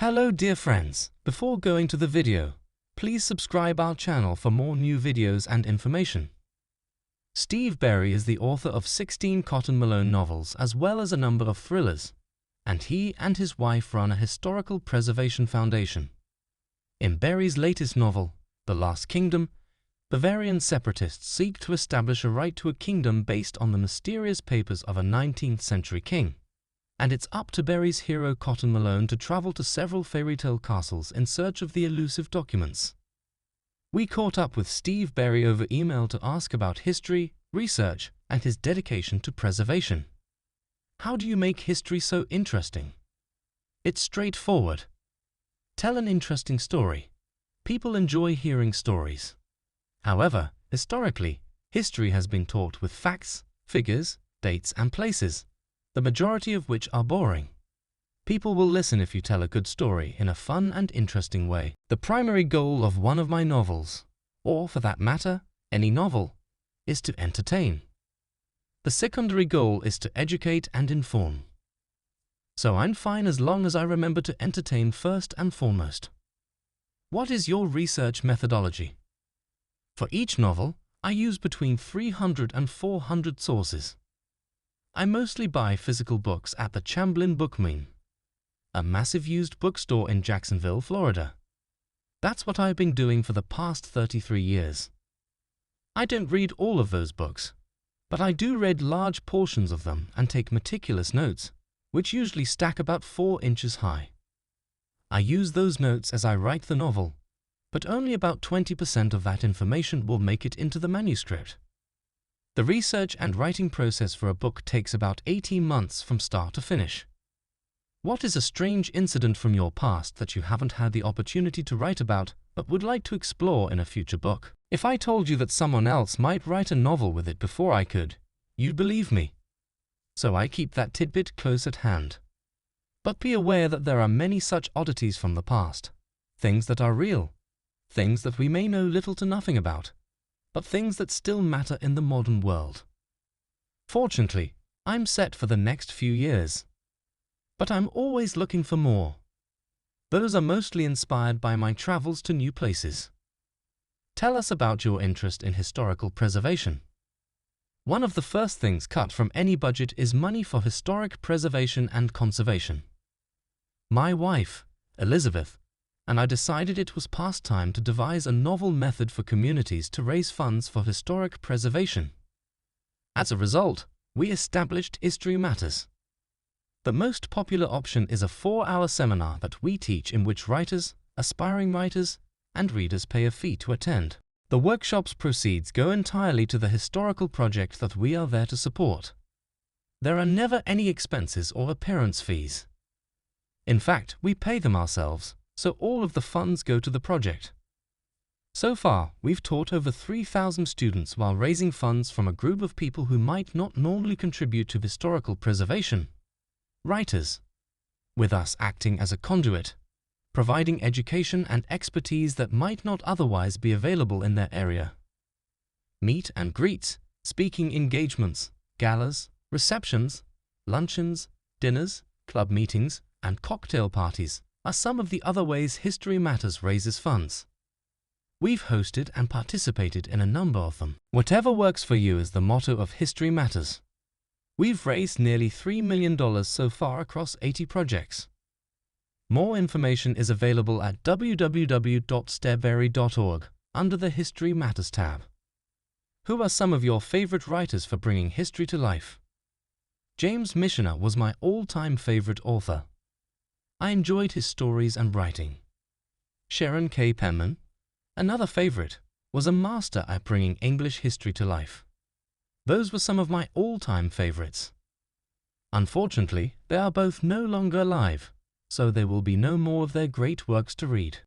Hello dear friends, before going to the video, please subscribe our channel for more new videos and information. Steve Berry is the author of 16 Cotton Malone novels as well as a number of thrillers, and he and his wife run a historical preservation foundation. In Berry's latest novel, The Last Kingdom, Bavarian separatists seek to establish a right to a kingdom based on the mysterious papers of a 19th century king. And it's up to Berry's hero Cotton Malone to travel to several fairy-tale castles in search of the elusive documents. We caught up with Steve Berry over email to ask about history, research, and his dedication to preservation. How do you make history so interesting? It's straightforward. Tell an interesting story. People enjoy hearing stories. However, historically, history has been taught with facts, figures, dates, and places, the majority of which are boring. People will listen if you tell a good story in a fun and interesting way. The primary goal of one of my novels, or for that matter, any novel, is to entertain. The secondary goal is to educate and inform. So I'm fine as long as I remember to entertain first and foremost. What is your research methodology? For each novel, I use between 300 and 400 sources. I mostly buy physical books at the Chamblin Bookmine, a massive used bookstore in Jacksonville, Florida. That's what I've been doing for the past 33 years. I don't read all of those books, but I do read large portions of them and take meticulous notes, which usually stack about 4 inches high. I use those notes as I write the novel, but only about 20% of that information will make it into the manuscript. The research and writing process for a book takes about 18 months from start to finish. What is a strange incident from your past that you haven't had the opportunity to write about but would like to explore in a future book? If I told you that someone else might write a novel with it before I could, you'd believe me. So I keep that tidbit close at hand. But be aware that there are many such oddities from the past, things that are real, things that we may know little to nothing about, but things that still matter in the modern world. Fortunately, I'm set for the next few years. But I'm always looking for more. Those are mostly inspired by my travels to new places. Tell us about your interest in historical preservation. One of the first things cut from any budget is money for historic preservation and conservation. My wife, Elizabeth, and I decided it was past time to devise a novel method for communities to raise funds for historic preservation. As a result, we established History Matters. The most popular option is a 4-hour seminar that we teach in which writers, aspiring writers, and readers pay a fee to attend. The workshop's proceeds go entirely to the historical project that we are there to support. There are never any expenses or appearance fees. In fact, we pay them ourselves, so all of the funds go to the project. So far, we've taught over 3,000 students while raising funds from a group of people who might not normally contribute to historical preservation. Writers, with us acting as a conduit, providing education and expertise that might not otherwise be available in their area. Meet and greets, speaking engagements, galas, receptions, luncheons, dinners, club meetings, and cocktail parties are some of the other ways History Matters raises funds. We've hosted and participated in a number of them. Whatever works for you is the motto of History Matters. We've raised nearly $3 million so far across 80 projects. More information is available at www.steveberry.org under the History Matters tab. Who are some of your favorite writers for bringing history to life? James Michener was my all-time favorite author. I enjoyed his stories and writing. Sharon K. Penman, another favorite, was a master at bringing English history to life. Those were some of my all-time favorites. Unfortunately, they are both no longer alive, so there will be no more of their great works to read.